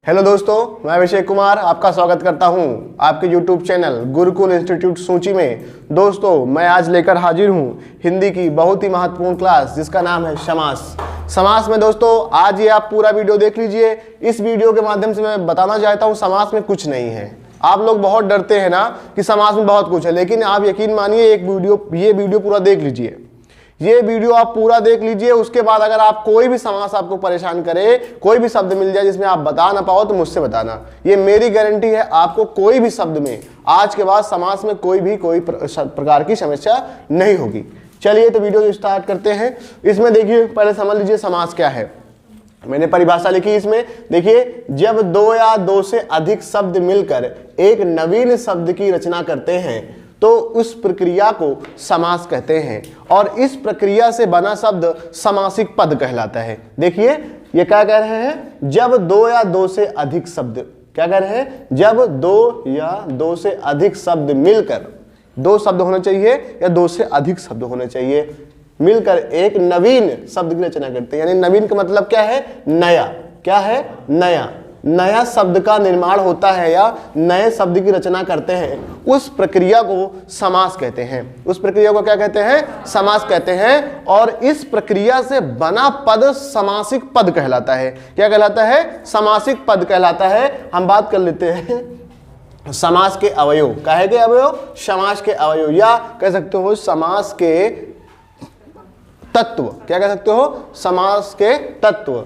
Hello दोस्तों, मैं अभिषेक कुमार आपका स्वागत करता हूं आपके YouTube चैनल गुरुकुल इंस्टीट्यूट सूची में। दोस्तों, मैं आज लेकर हाजिर हूं हिंदी की बहुत ही महत्वपूर्ण क्लास जिसका नाम है समास। समास में दोस्तों आज ये आप पूरा वीडियो देख लीजिए। इस वीडियो के माध्यम से मैं बताना चाहता हूं समास में कुछ नहीं है। आप लोग बहुत डरते हैं ना कि समास में बहुत कुछ है, लेकिन आप यकीन मानिए ये वीडियो पूरा देख लीजिए। ये वीडियो आप पूरा देख लीजिए। उसके बाद अगर आप कोई भी समास आपको परेशान करे, कोई भी शब्द मिल जाए जिसमें आप बता ना पाओ, तो मुझसे बताना। ये मेरी गारंटी है, आपको कोई भी शब्द में आज के बाद समास में कोई प्रकार की समस्या नहीं होगी। चलिए तो वीडियो स्टार्ट करते हैं। इसमें देखिए, पहले समझ लीजिए समास क्या है। मैंने परिभाषा लिखी इसमें, देखिए, जब दो या दो से अधिक शब्द मिलकर एक नवीन शब्द की रचना करते हैं तो उस प्रक्रिया को समास कहते हैं, और इस प्रक्रिया से बना शब्द समासिक पद कहलाता है। देखिए ये क्या कह रहे हैं, जब दो या दो से अधिक शब्द, क्या कह रहे हैं, जब दो या दो से अधिक शब्द मिलकर, दो शब्द होने चाहिए या दो से अधिक शब्द होने चाहिए, मिलकर एक नवीन शब्द की रचना करते हैं। यानी नवीन का मतलब क्या है, नया। क्या है, नया। नया शब्द का निर्माण होता है या नए शब्द की रचना करते हैं, उस प्रक्रिया को समास कहते हैं। उस प्रक्रिया को क्या कहते हैं, समास कहते हैं। और इस प्रक्रिया से बना पद समासिक पद कहलाता है। क्या कहलाता है, समासिक पद कहलाता है। हम बात कर लेते हैं समास के अवयव। काहे के अवयव, समास के अवयव, या कह सकते हो समास के तत्व। क्या कह सकते हो, समास के तत्व।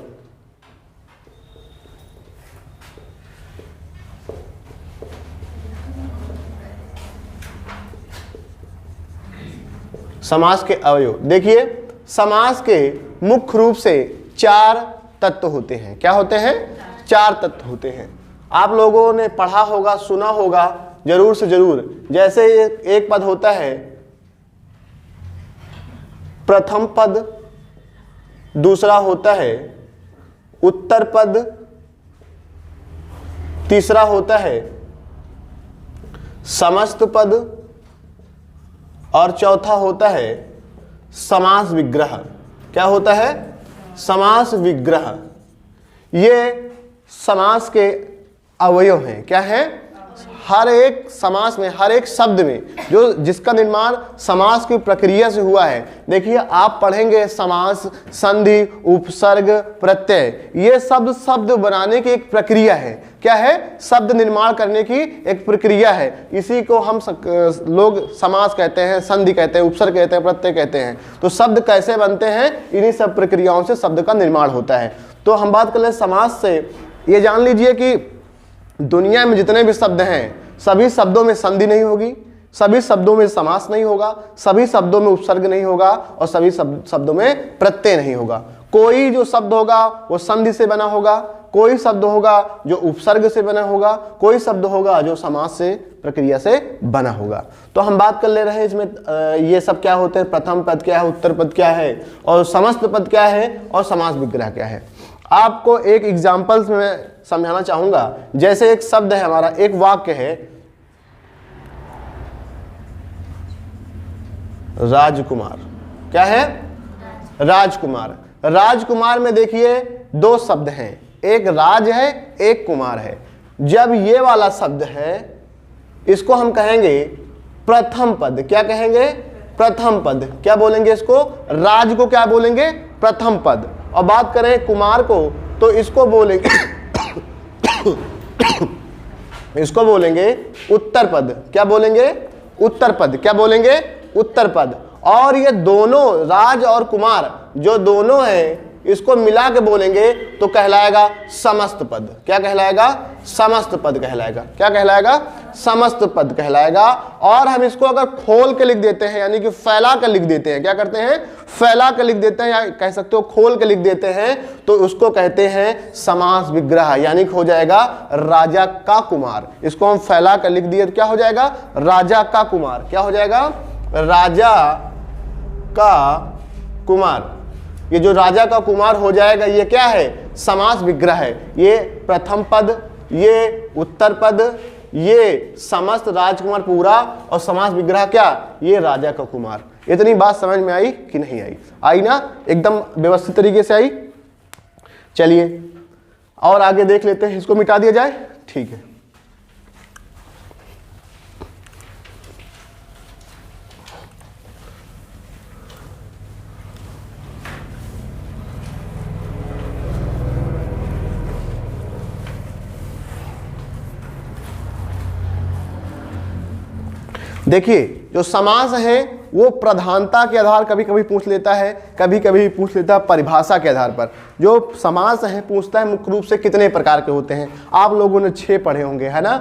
समास के अवयव, देखिए समास के मुख्य रूप से चार तत्व होते हैं। क्या होते हैं, चार तत्व होते हैं। आप लोगों ने पढ़ा होगा, सुना होगा जरूर से जरूर। जैसे एक पद होता है प्रथम पद, दूसरा होता है उत्तर पद, तीसरा होता है समस्त पद, और चौथा होता है समास विग्रह। क्या होता है, समास विग्रह। ये समास के अवयव हैं। क्या है, हर एक समास में, हर एक शब्द में जो जिसका निर्माण समास की प्रक्रिया से हुआ है। देखिए आप पढ़ेंगे समास, संधि, उपसर्ग, प्रत्यय, ये शब्द बनाने की एक प्रक्रिया है। क्या है, शब्द निर्माण करने की एक प्रक्रिया है। इसी को हम लोग समास कहते हैं, संधि कहते हैं, उपसर्ग कहते हैं, प्रत्यय कहते हैं। तो शब्द कैसे बनते हैं, इन्हीं सब प्रक्रियाओं से शब्द का निर्माण होता है। तो हम बात कर ले समास से, ये जान लीजिए कि दुनिया में जितने भी शब्द हैं, सभी शब्दों में संधि नहीं होगी, सभी शब्दों में समास नहीं होगा, सभी शब्दों में उपसर्ग नहीं होगा, और सभी शब्दों में प्रत्यय नहीं होगा। कोई जो शब्द होगा वो संधि से बना होगा, कोई शब्द होगा जो उपसर्ग से बना होगा, कोई शब्द होगा जो समास से प्रक्रिया से बना होगा। तो हम बात कर ले रहे हैं इसमें ये सब क्या होते हैं, प्रथम पद क्या है, उत्तर पद क्या है, और समस्त पद क्या है, और समास विग्रह क्या है। आपको एक एग्जाम्पल्स में समझाना चाहूंगा। जैसे एक शब्द है हमारा, एक वाक्य है राजकुमार। क्या है, राजकुमार। राजकुमार में देखिए दो शब्द हैं, एक राज है, एक कुमार है। जब ये वाला शब्द है, इसको हम कहेंगे प्रथम पद। क्या कहेंगे, प्रथम पद। क्या बोलेंगे इसको, राज को क्या बोलेंगे, प्रथम पद। और बात करें कुमार को, तो इसको बोलेंगे इसको बोलेंगे उत्तर पद। क्या बोलेंगे, उत्तर पद। क्या बोलेंगे, उत्तर पद। और ये दोनों राज और कुमार जो दोनों हैं, इसको मिला के बोलेंगे तो कहलाएगा समस्त पद। क्या कहलाएगा, समस्त पद कहलाएगा। क्या कहलाएगा, समस्त पद कहलाएगा। और हम इसको अगर खोल के लिख देते हैं, यानी कि फैला कर लिख देते हैं, क्या करते हैं, फैला कर लिख देते हैं, या कह सकते हो खोल के लिख देते हैं, तो उसको कहते हैं समास विग्रह। यानी हो जाएगा राजा का कुमार। इसको हम फैला कर लिख दिए तो क्या हो जाएगा, राजा का कुमार। क्या हो जाएगा, राजा का कुमार। ये जो राजा का कुमार हो जाएगा, ये क्या है, समास विग्रह है। ये प्रथम पद, ये उत्तर पद, ये समस्त राजकुमार पूरा, और समास विग्रह क्या, ये राजा का कुमार। इतनी बात समझ में आई कि नहीं आई, आई ना, एकदम व्यवस्थित तरीके से आई। चलिए और आगे देख लेते हैं, इसको मिटा दिया जाए, ठीक है। देखिए जो समास है वो प्रधानता के आधार कभी कभी पूछ लेता है, कभी कभी पूछ लेता है परिभाषा के आधार पर। जो समास है पूछता है मुख्य रूप से कितने प्रकार के होते हैं। आप लोगों ने 6 पढ़े होंगे, है ना,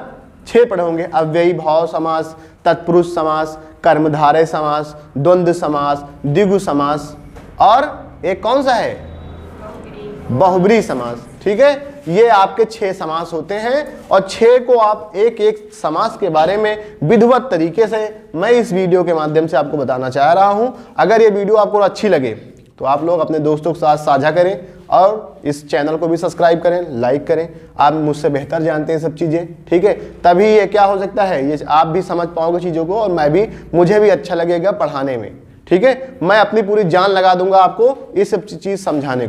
6 पढ़े होंगे। अव्ययी भाव समास, तत्पुरुष समास, कर्मधारय समास, द्वंद्व समास, द्विगु समास, और एक कौन सा है, बहुब्रीहि समास। ठीक है, ये आपके 6 समास होते हैं और 6 को आप एक एक समास के बारे में विधिवत तरीके से मैं इस वीडियो के माध्यम से आपको बताना चाह रहा हूं। अगर ये वीडियो आपको अच्छी लगे तो आप लोग अपने दोस्तों के साथ साझा करें और इस चैनल को भी सब्सक्राइब करें, लाइक करें। आप मुझसे बेहतर जानते हैं सब चीज़ें, ठीक है, तभी ये क्या हो सकता है, ये आप भी समझ पाओगे चीज़ों को और मैं भी, मुझे भी अच्छा लगेगा पढ़ाने में। ठीक है, मैं अपनी पूरी जान लगा दूंगा आपको ये सब चीज़ समझाने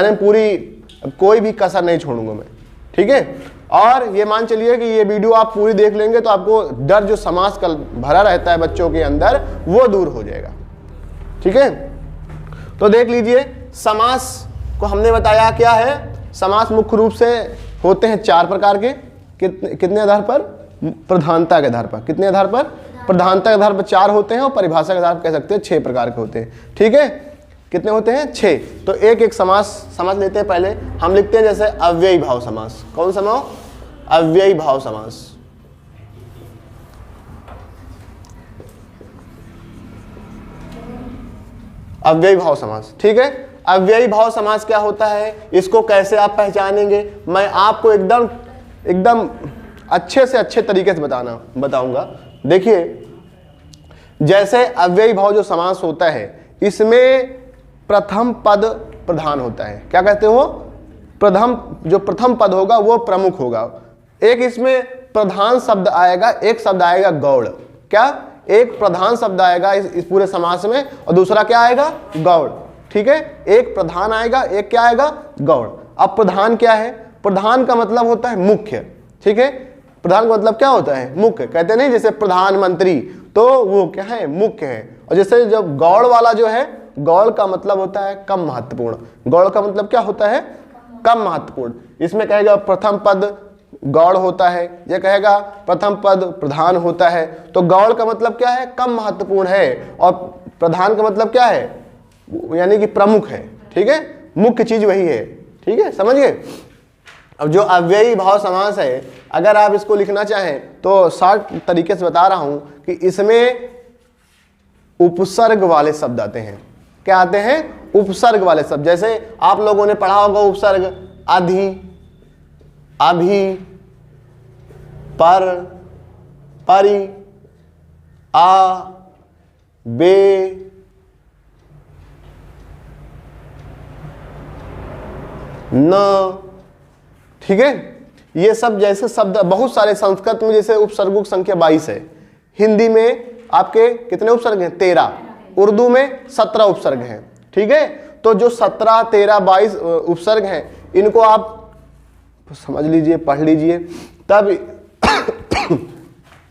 में पूरी, कोई भी कसर नहीं छोड़ूंगा मैं। ठीक है, और ये मान चलिए कि ये वीडियो आप पूरी देख लेंगे तो आपको डर जो समास का भरा रहता है बच्चों के अंदर वो दूर हो जाएगा। ठीक है, तो देख लीजिए, समास को हमने बताया क्या है। समास मुख्य रूप से होते हैं 4 प्रकार के। कितने आधार पर, प्रधानता के आधार पर। कितने आधार पर, प्रधानता के आधार पर 4 होते हैं और परिभाषा के आधार पर कह सकते हैं 6 प्रकार के होते हैं। ठीक है, कितने होते हैं, 6। तो एक एक समास समझ लेते हैं। पहले हम लिखते हैं जैसे अव्ययी भाव समास। कौन सा नाम, अव्ययी भाव समास। अव्ययी भाव समास, ठीक है। अव्ययी भाव समास क्या होता है, इसको कैसे आप पहचानेंगे, मैं आपको एकदम अच्छे से अच्छे तरीके से बताऊंगा। देखिए, जैसे अव्ययी भाव जो समास होता है इसमें प्रथम पद प्रधान होता है। क्या कहते हो, जो प्रथम पद होगा वो प्रमुख होगा। एक इसमें प्रधान शब्द आएगा, एक शब्द आएगा गौड़। क्या, एक प्रधान शब्द आएगा इस पूरे समास में और दूसरा क्या आएगा, गौड़। ठीक है, एक प्रधान आएगा, एक क्या आएगा, गौड़। अब प्रधान क्या है, प्रधान का मतलब होता है मुख्य। ठीक है, प्रधान का मतलब क्या होता है, मुख्य। कहते नहीं जैसे प्रधानमंत्री, तो वो क्या है, मुख्य है। और जैसे जब गौड़ वाला जो है, गौड़ का मतलब होता है कम महत्वपूर्ण। गौड़ का मतलब क्या होता है, कम महत्वपूर्ण। इसमें कहेगा प्रथम पद गौड़ होता है, यह कहेगा प्रथम पद प्रधान होता है। तो गौड़ का मतलब क्या है, कम महत्वपूर्ण है, और प्रधान का मतलब क्या है, यानी कि प्रमुख है। ठीक है, मुख्य चीज वही है। ठीक है, समझ गए। अब जो अव्ययी भाव समास है, अगर आप इसको लिखना चाहें तो शॉर्ट तरीके से बता रहा हूं कि इसमें उपसर्ग वाले शब्द आते हैं। क्या आते हैं, उपसर्ग वाले शब्द। जैसे आप लोगों ने पढ़ा होगा उपसर्ग, अधि, अभि, पर, परि, आ, बे, न। ठीक है, ये सब जैसे शब्द बहुत सारे, संस्कृत में जैसे उपसर्गों की संख्या 22 है, हिंदी में आपके कितने उपसर्ग हैं, 13, उर्दू में 17 उपसर्ग हैं। ठीक है, तो जो 17, 13, 22 उपसर्ग हैं, इनको आप समझ लीजिए, पढ़ लीजिए, तब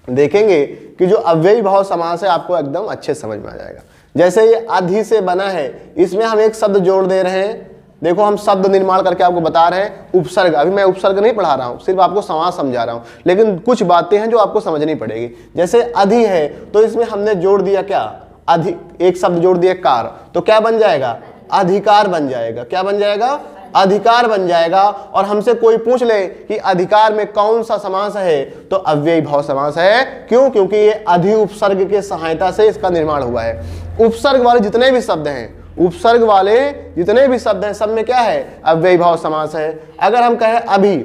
देखेंगे कि जो अव्ययी भाव समास है आपको एकदम अच्छे समझ में आ जाएगा। जैसे ये अधि से बना है, इसमें हम एक शब्द जोड़ दे रहे हैं। देखो, हम शब्द निर्माण करके आपको बता रहे हैं उपसर्ग। अभी मैं उपसर्ग नहीं पढ़ा रहा हूं, सिर्फ आपको समास समझा रहा हूं, लेकिन कुछ बातें हैं जो आपको समझनी पड़ेगी। जैसे अधि है तो इसमें हमने जोड़ दिया क्या, अधि, एक शब्द जोड़ दिया कार, तो क्या बन जाएगा, अधिकार बन जाएगा। क्या बन जाएगा, अधिकार बन जाएगा। और हमसे कोई पूछ ले कि अधिकार में कौन सा समास है, तो अव्ययी भाव समास है। क्यों, क्योंकि ये अधि उपसर्ग के सहायता से इसका निर्माण हुआ है। उपसर्ग वाले जितने भी शब्द हैं, उपसर्ग वाले जितने भी शब्द हैं, सब में क्या है, अव्ययी भाव समास है। अगर हम कहें अभी,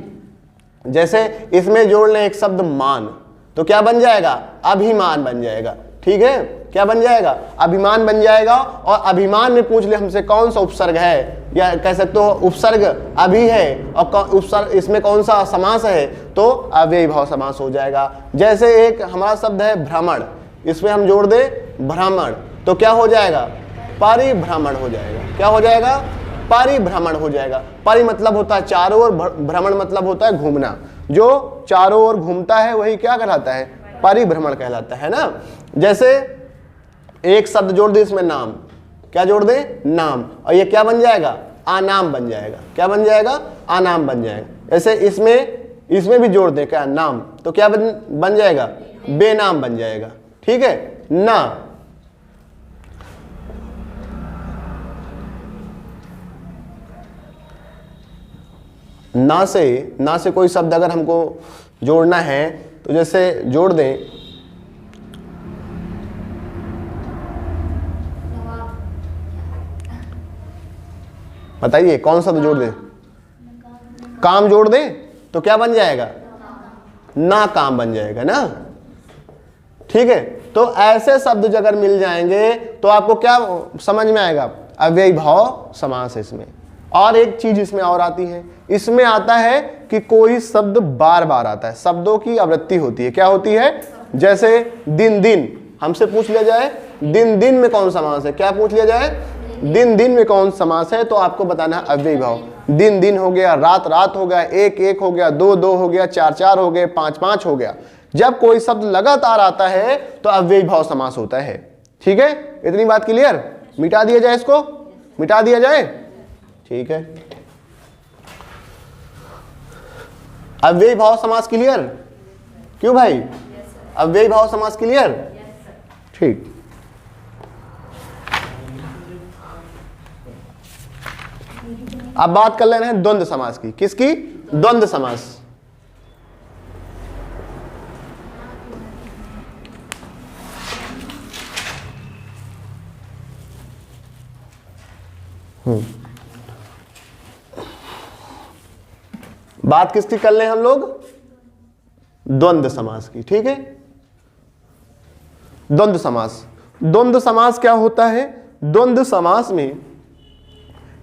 जैसे इसमें जोड़ लें एक शब्द मान, तो क्या बन जाएगा, अभिमान बन जाएगा। ठीक है, क्या बन जाएगा, अभिमान बन जाएगा। और अभिमान में पूछ ले हमसे कौन सा उपसर्ग है, या कह सकते हो उपसर्ग अभी है और उपसर्ग इसमें कौन सा समास है, तो अव्ययी भाव समास हो जाएगा। जैसे एक हमारा शब्द है भ्रमण, इसमें हम जोड़ दे भ्रमण, तो क्या हो जाएगा, परिभ्रमण हो जाएगा। क्या हो जाएगा, परिभ्रमण हो जाएगा। परि मतलब होता है चारों ओर, भ्रमण मतलब होता है घूमना। जो चारों ओर घूमता है वही क्या कहलाता है? परिभ्रमण कहलाता है ना। जैसे एक शब्द जोड़ दे इसमें नाम, क्या जोड़ दे? नाम, और ये क्या बन जाएगा? आनाम बन जाएगा। क्या बन जाएगा? आनाम बन जाएगा। ऐसे इसमें भी जोड़ दे क्या? नाम, तो क्या बन जाएगा? बेनाम बन जाएगा। ठीक है ना। ना से कोई शब्द अगर हमको जोड़ना है तो जैसे जोड़ दें बताइए कौन सा जोड़ दें? काम जोड़ दें तो क्या बन जाएगा? ना काम बन जाएगा ना। ठीक है, तो ऐसे शब्द अगर मिल जाएंगे तो आपको क्या समझ में आएगा? अव्ययी भाव समास है इसमें। और एक चीज इसमें और आती है, इसमें आता है कि कोई शब्द बार बार आता है, शब्दों की आवृत्ति होती है। क्या होती है? जैसे दिन दिन, हमसे पूछ लिया जाए दिन दिन में कौन समास है, क्या पूछ लिया जाए? दिन दिन में कौन समास है, तो आपको बताना है अव्ययी भाव। दिन दिन हो गया, रात रात हो गया, एक एक हो गया, दो दो हो गया, चार चार हो गए, पांच पांच हो गया। जब कोई शब्द लगातार आता है तो अव्ययी भाव समास होता है। ठीक है, इतनी बात क्लियर? मिटा दिया जाए, इसको मिटा दिया जाए। ठीक है, अव्ययी भाव समास क्लियर? क्यों भाई? अव्ययी भाव समास क्लियर? ठीक। अब बात कर लेना है द्वंद्व समास की। किसकी? द्वंद्व समास। बात किसकी कर ले हम लोग? द्वंद्व समास की। ठीक है, द्वंद्व समास। द्वंद्व समास क्या होता है? द्वंद्व समास में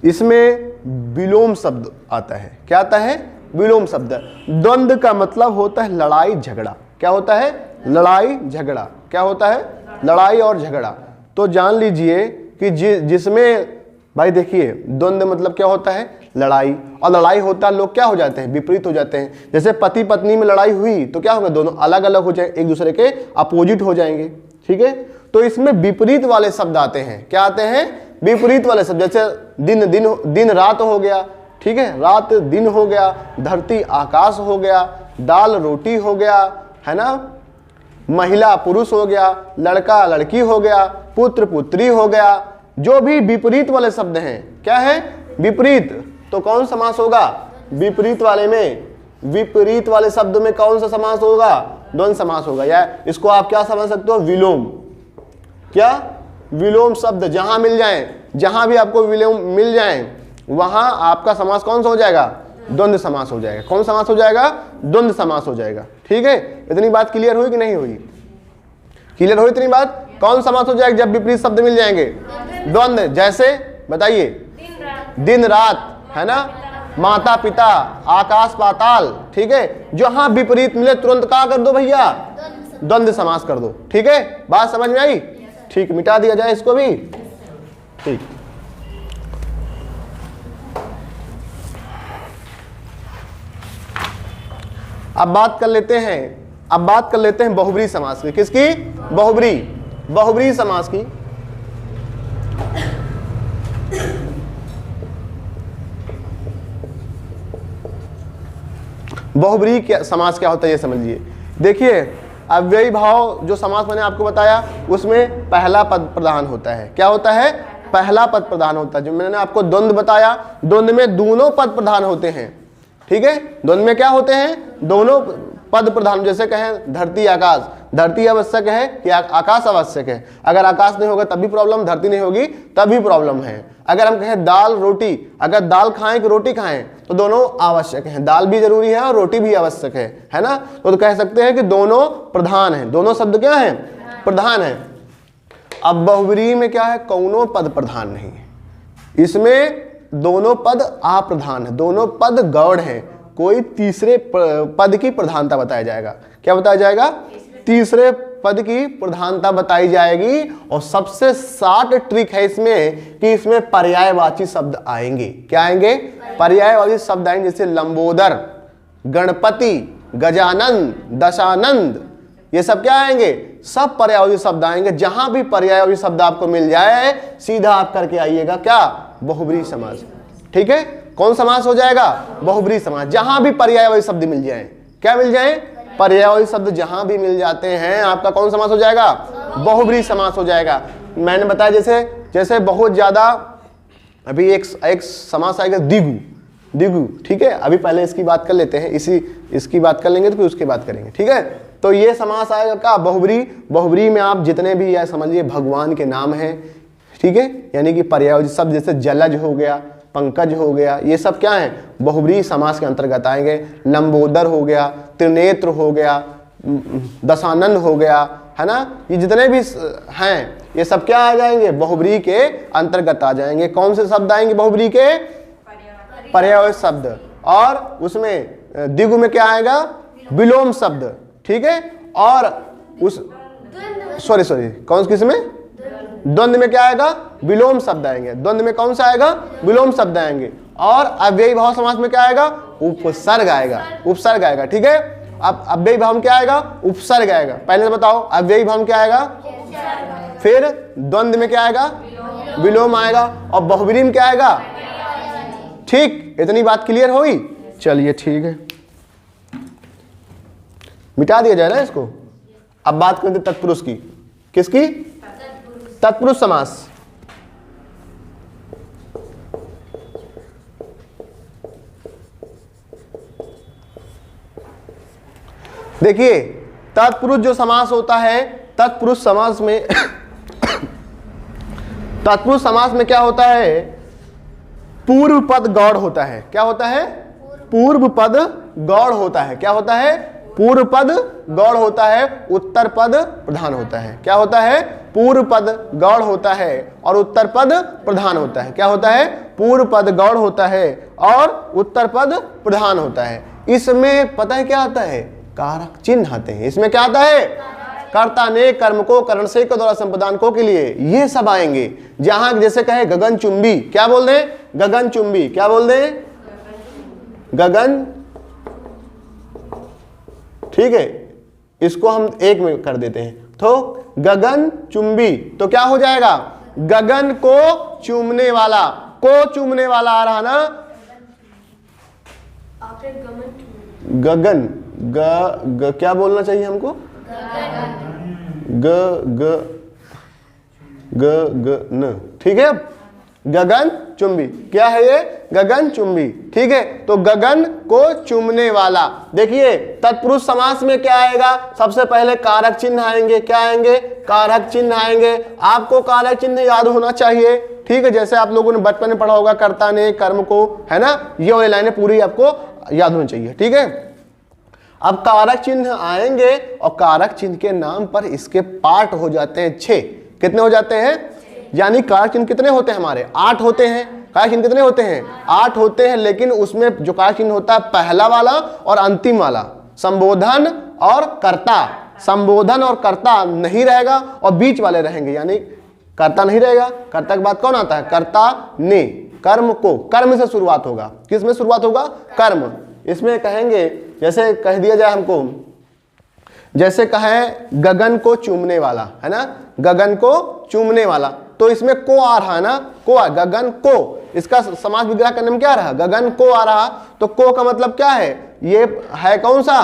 इसमें विलोम शब्द आता है। क्या आता है? विलोम शब्द। द्वंद्व का मतलब होता है लड़ाई झगड़ा। क्या होता है? लड़ाई झगड़ा। क्या होता है? लड़ाई और झगड़ा। तो जान लीजिए कि जिसमें भाई देखिए द्वंद्व मतलब क्या होता है? लड़ाई। और लड़ाई होता है, लोग क्या हो जाते हैं? विपरीत हो जाते हैं। जैसे पति पत्नी में लड़ाई हुई तो क्या होगा? दोनों अलग अलग हो जाए, एक दूसरे के अपोजिट हो जाएंगे। ठीक है, तो इसमें विपरीत वाले शब्द आते हैं। क्या आते हैं? विपरीत वाले शब्द। जैसे दिन रात हो गया, ठीक है, रात दिन हो गया, धरती आकाश हो गया, दाल रोटी हो गया, है ना, महिला पुरुष हो गया, लड़का लड़की हो गया, पुत्र पुत्री हो गया। जो भी विपरीत वाले शब्द हैं, क्या है? विपरीत। तो कौन समास होगा? विपरीत वाले में, विपरीत वाले शब्द में कौन सा समास होगा? द्वंद्व समास होगा। या इसको आप क्या समझ सकते हो? विलोम। क्या? विलोम शब्द जहां मिल जाए, जहां भी आपको विलोम मिल जाए, वहां आपका समास कौन सा हो जाएगा? द्वंद्व समास हो जाएगा। कौन समास हो जाएगा? द्वंद्व समास हो जाएगा। ठीक है, इतनी बात क्लियर हुई कि नहीं हुई? क्लियर हुई इतनी बात? कौन समास हो जाएगा जब विपरीत शब्द मिल जाएंगे? द्वंद्व। जैसे बताइए, दिन रात, है ना, माता पिता, आकाश पाताल। ठीक है, जहां विपरीत मिले तुरंत क्या कर दो भैया? द्वंद्व समास कर दो। ठीक है, बात समझ में आई? ठीक, मिटा दिया जाए इसको भी। ठीक, अब बात कर लेते हैं बहुब्री समास की। किसकी? बहुब्री समास की। बहुब्री समास क्या होता है ये समझिए। देखिए, अव्ययी भाव जो समास मैंने आपको बताया उसमें पहला पद प्रधान होता है। क्या होता है? पहला पद प्रधान होता है। जो मैंने आपको द्वंद्व बताया, द्वंद्व में दोनों पद प्रधान होते हैं। ठीक है, द्वंद्व में क्या होते हैं? दोनों पद प्रधान। जैसे कहें धरती आकाश, धरती आवश्यक है कि आकाश आवश्यक है? अगर आकाश नहीं होगा तब भी प्रॉब्लम, धरती नहीं होगी तब भी प्रॉब्लम है। अगर हम कहें दाल रोटी, अगर दाल खाएं कि रोटी खाएं, तो दोनों आवश्यक हैं। दाल भी जरूरी है और रोटी भी आवश्यक है ना। तो कह सकते हैं कि दोनों प्रधान हैं। दोनों शब्द क्या है? प्रधान है। अब बहुब्री में क्या है? कौनों पद प्रधान नहीं है। इसमें दोनों पद अप्रधान है, दोनों पद गौड़ है। कोई तीसरे पद की प्रधानता बताया जाएगा। क्या बताया जाएगा? तीसरे पद की प्रधानता बताई जाएगी और सबसे शॉर्ट ट्रिक है इसमें कि इसमें पर्यायवाची शब्द आएंगे। क्या आएंगे? पर्यायवाची शब्द आएंगे, जैसे लंबोदर, गणपति, गजानंद, दशानंद, ये सब क्या आएंगे? सब पर्यायवाची शब्द आएंगे। जहां भी पर्यायवाची शब्द आपको मिल जाए सीधा आप करके आइएगा क्या? बहुब्रीहि समास। ठीक है, कौन समास हो जाएगा? बहुब्रीहि समास। जहां भी पर्यायवाची शब्द मिल जाए, क्या मिल जाए? पर्यायवाची शब्द जहां भी मिल जाते हैं आपका कौन समास हो जाएगा? बहुब्रीहि समास हो जाएगा। मैंने बताया जैसे बहुत ज्यादा, अभी एक समास आएगा दिगु, दिगु। ठीक है, अभी पहले इसकी बात कर लेते हैं, इसकी बात कर लेंगे तो फिर उसकी बात करेंगे। ठीक है, तो ये समास आएगा क्या? बहुब्रीहि। बहुब्रीहि में आप जितने भी या समझिए भगवान के नाम हैं, ठीक है, यानी कि पर्यायवाची शब्द जैसे जलज हो गया, पंकज हो गया, ये सब क्या है? बहुब्रीहि समास के अंतर्गत आएंगे। लंबोदर हो गया, त्रिनेत्र हो गया, दशानन हो गया, है ना, ये जितने भी हैं ये सब क्या आ जाएंगे? बहुब्रीहि के अंतर्गत आ जाएंगे। कौन से शब्द आएंगे बहुब्रीहि के? पर्यायवाची शब्द। और उसमें दिगु में क्या आएगा? विलोम शब्द। ठीक है, और उस सॉरी कौन किसमें? द्वंद्व में क्या आएगा? विलोम शब्द आएंगे। द्वंद्व में कौन सा आएगा? विलोम शब्द आएंगे। और अव्ययी भाव समास में क्या आएगा? उपसर्ग आएगा, उपसर्ग आएगा। ठीक है, अब अव्ययी भाव में क्या आएगा? उपसर्ग आएगा। पहले तो बताओ अव्ययी भाव में क्या आएगा? फिर द्वंद्व में क्या आएगा? विलोम आएगा। और बहुब्रीहि में क्या आएगा? ठीक, इतनी बात क्लियर होगी? चलिए ठीक है, मिटा दिया जाए ना इसको। अब बात करते तत्पुरुष की। किसकी? तत्पुरुष समास। देखिए तत्पुरुष जो समास होता है, तत्पुरुष समास में तत्पुरुष समास में क्या होता है? पूर्व पद गौड़ होता है। क्या होता है? पूर्व पद गौड़ होता है। क्या होता है? पूर्व पद गौड़ होता है, उत्तर पद प्रधान होता है। क्या होता है? पूर्व पद गौड़ होता है और उत्तर पद प्रधान होता है। क्या होता है? पूर्व पद गौड़ होता है और उत्तर पद प्रधान होता है। इसमें पता है क्या आता है? कारक चिन्ह आते हैं। इसमें क्या आता है? कर्ता ने कर्म को करण से के द्वारा संप्रदान को के लिए, ये सब आएंगे। जहां जैसे कहे गगन चुंबी, क्या बोल दें? गगन चुंबी। क्या बोल दें? गगन। ठीक है, इसको हम एक में कर देते हैं। तो गगन चुंबी, तो क्या हो जाएगा? गगन को चूमने वाला, को चूमने वाला आ रहा ना, गगन क्या बोलना चाहिए हमको? न। ठीक है, गगन चुंबी। क्या है ये? गगन चुंबी। ठीक है, तो गगन को चूमने वाला। देखिए तत्पुरुष समास में क्या आएगा? सबसे पहले कारक चिन्ह आएंगे। क्या आएंगे? कारक चिन्ह आएंगे। आपको कारक चिन्ह याद होना चाहिए। ठीक है, जैसे आप लोगों ने बचपन में पढ़ा होगा, कर्ता ने कर्म को, है ना, ये वाली लाइनें पूरी आपको याद होनी चाहिए। ठीक है, अब कारक चिन्ह आएंगे और कारक चिन्ह के नाम पर इसके पार्ट हो जाते हैं 6। कितने हो जाते हैं? यानी कारक चिन्ह कितने होते हैं? हमारे 8 होते हैं। कारक चिन्ह कितने होते हैं? 8 होते हैं। लेकिन उसमें जो कारक चिन्ह होता है पहला वाला और अंतिम वाला, संबोधन और कर्ता। संबोधन और कर्ता नहीं रहेगा और बीच वाले रहेंगे, यानी कर्ता नहीं रहेगा। कर्ता के बाद कौन आता है? कर्ता ने। कर्म को, कर्म से शुरुआत होगा। किस में शुरुआत होगा? कर्म। इसमें कहेंगे, जैसे कह दिया जाए हमको, जैसे कहें गगन को चूमने वाला, है ना, गगन को चूमने वाला, तो इसमें को आ रहा है ना, को आ, गगन को, इसका समास विग्रह करने में क्या रहा? गगन को आ रहा। तो को का मतलब क्या है? ये है कौन सा?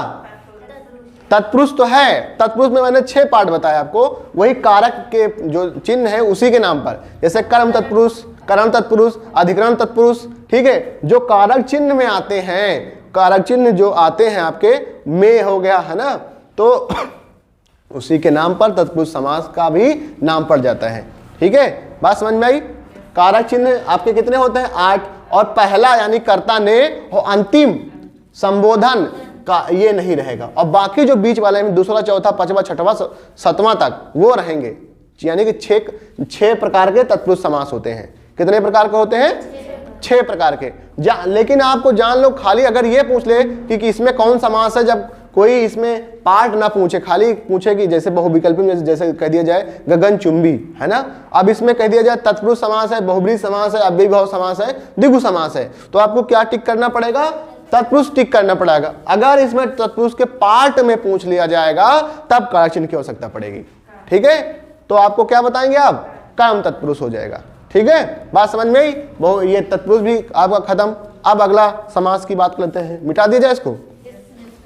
तत्पुरुष तो है। तत्पुरुष में मैंने 6 पार्ट बताया आपको, वही कारक के जो चिन्ह है उसी के नाम पर। जैसे कर्म तत्पुरुष, कर्म तत्पुरुष, अधिकरण तत्पुरुष। ठीक है, जो कारक चिन्ह में आते हैं, कारक चिन्ह जो आते हैं आपके में हो गया, है ना, तो उसी के नाम पर तत्पुरुष समास का भी नाम पड़ जाता है। ठीक है, बात समझ में आई? कारक चिन्ह आपके कितने होते हैं? 8। और पहला यानी कर्ता ने और अंतिम संबोधन का ये नहीं रहेगा। और बाकी जो बीच वाले में दूसरा, चौथा, पांचवा, छठवां, सातवां तक वो रहेंगे। यानी कि 6 प्रकार के तत्पुरुष समास होते हैं। कितने प्रकार के होते हैं? 6 प्रकार के। लेकिन आपको जान लो, खाली अगर ये पूछ ले कि इसमें कौन समास है, जब कोई इसमें पार्ट ना पूछे, खाली पूछे कि जैसे बहुविकल्पी में जैसे कह दिया जाए गगनचुंबी, है ना। अब इसमें कह दिया जाए तत्पुरुष समास है, बहुब्रीहि समास है, अव्ययीभाव समास है, द्विगु समास है, तो आपको क्या टिक करना पड़ेगा? तत्पुरुष टिक करना पड़ेगा। अगर इसमें तत्पुरुष के पार्ट में पूछ लिया जाएगा तब कारक चिन्ह की आवश्यकता पड़ेगी, ठीक है। तो आपको क्या बताएंगे आप? कर्म तत्पुरुष हो जाएगा, ठीक है। बात समझ में आई? ये तत्पुरुष भी आपका खत्म। अब अगला समास की बात करते हैं, मिटा दिया जाए इसको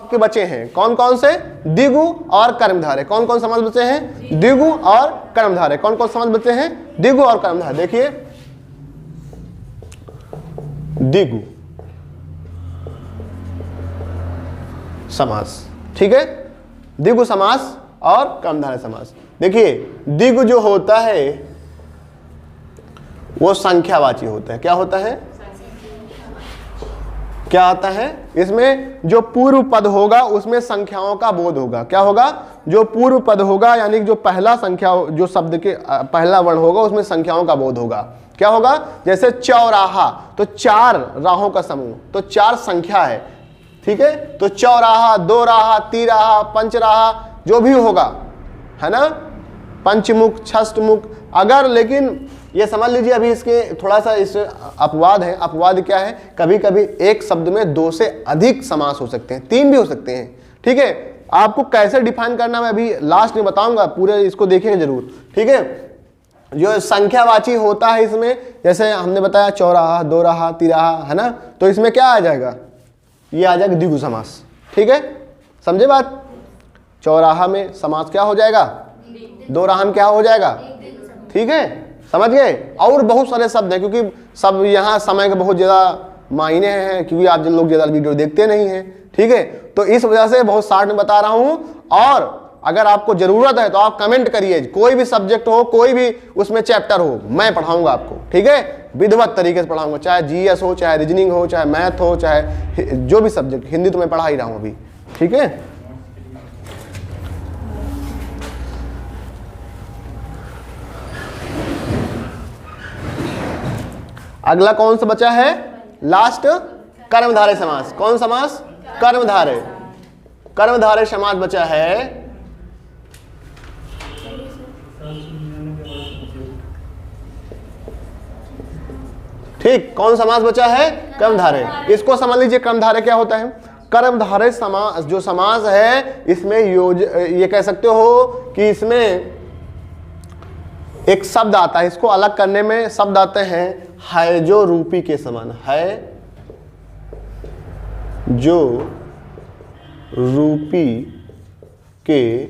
के बचे हैं कौन कौन से? द्विगु और कर्मधारय। कौन कौन समास बचे हैं? द्विगु और कर्मधारय। कौन कौन समास बचे हैं? द्विगु और कर्मधारय। देखिए द्विगु समास, ठीक है, द्विगु समास और कर्मधारय समास। देखिए द्विगु जो होता है वो संख्यावाची होता है। क्या होता है? क्या आता है? इसमें जो पूर्व पद होगा उसमें संख्याओं का बोध होगा। क्या होगा? जो पूर्व पद होगा यानी जो पहला संख्या, जो शब्द के पहला वर्ण होगा उसमें संख्याओं का बोध होगा। क्या होगा? जैसे चौराहा, तो 4 राहों का समूह, तो 4 संख्या है, ठीक है। तो चौराहा, दो राहा, तिराहा, पंचराहा, जो भी होगा, है ना, पंचमुख, षष्ठमुख। अगर लेकिन ये समझ लीजिए अभी इसके थोड़ा सा इस अपवाद है। अपवाद क्या है? कभी कभी एक शब्द में 2 से अधिक समास हो सकते हैं, 3 भी हो सकते हैं, ठीक है। आपको कैसे डिफाइन करना मैं अभी लास्ट में बताऊंगा, पूरे इसको देखेंगे जरूर, ठीक है। जो संख्यावाची होता है इसमें, जैसे हमने बताया चौराहा, दो राहा, तिराहा, है ना, तो इसमें क्या आ जाएगा? ये आ जाएगा द्विगु समास, ठीक है। समझे बात? चौराहा में समास क्या हो जाएगा? दो राहा में क्या हो जाएगा? ठीक है, समझ गए। और बहुत सारे शब्द हैं, क्योंकि सब यहाँ समय के बहुत ज़्यादा मायने हैं, क्योंकि आप जिन लोग ज़्यादा वीडियो देखते नहीं हैं, ठीक है। तो इस वजह से बहुत शार्ट में बता रहा हूँ। और अगर आपको ज़रूरत है तो आप कमेंट करिए, कोई भी सब्जेक्ट हो, कोई भी उसमें चैप्टर हो, मैं पढ़ाऊँगा आपको, ठीक है। विधिवत तरीके से पढ़ाऊँगा, चाहे GS हो, चाहे रीजनिंग हो, चाहे मैथ हो, चाहे जो भी सब्जेक्ट। हिंदी तो मैं पढ़ा ही रहा हूँ अभी, ठीक है। अगला कौन सा बचा है? लास्ट कर्मधारय समास। कौन समास? कर्मधारय। कर्मधारय समास बचा है। ठीक, कौन समास बचा है? कर्मधारय। इसको समझ लीजिए, कर्मधारय क्या होता है? कर्मधारय समास जो समास है इसमें ये कह सकते हो कि इसमें एक शब्द आता है, इसको अलग करने में शब्द आते हैं है जो रूपी के समान। है जो रूपी के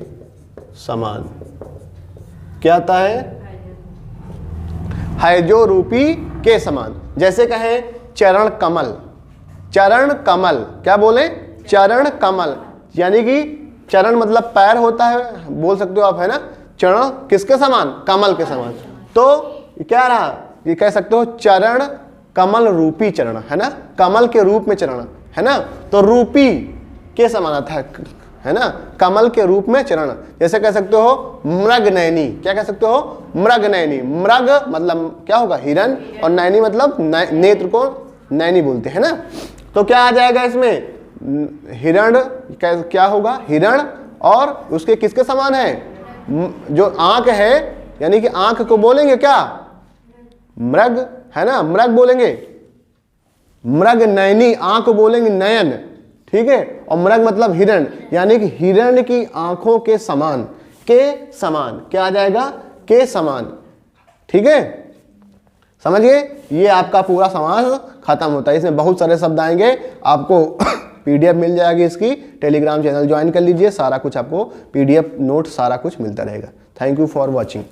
समान। क्या आता है जो रूपी के समान। जैसे कहें चरण कमल। चरण कमल, क्या बोले? चरण कमल, यानी कि चरण मतलब पैर होता है, बोल सकते हो आप, है ना। चरण किसके समान? कमल के समान। तो क्या रहा? ये कह सकते हो चरण कमल रूपी चरण, है ना, कमल के रूप में चरण, है ना। तो रूपी के समान आता है ना, कमल के रूप में चरण। जैसे कह सकते हो मृग नयनी। क्या कह सकते हो? मृग नयनी। मृग मतलब क्या होगा? हिरण, और नयनी मतलब नेत्र को नयनी बोलते हैं ना। तो क्या आ जाएगा इसमें? हिरण क्या होगा? हिरण, और उसके किसके समान है? जो आंख है, यानी कि आंख को बोलेंगे क्या? मृग, है ना, मृग बोलेंगे। मृग नयनी, आंख को बोलेंगे नयन, ठीक है। और मृग मतलब हिरण, यानी कि हिरण की आंखों के समान। के समान क्या आ जाएगा? के समान, ठीक है। समझिए, ये आपका पूरा समास खत्म होता है। इसमें बहुत सारे शब्द आएंगे, आपको PDF मिल जाएगी इसकी। टेलीग्राम चैनल ज्वाइन कर लीजिए, सारा कुछ आपको PDF नोट सारा कुछ मिलता रहेगा। Thank you for watching.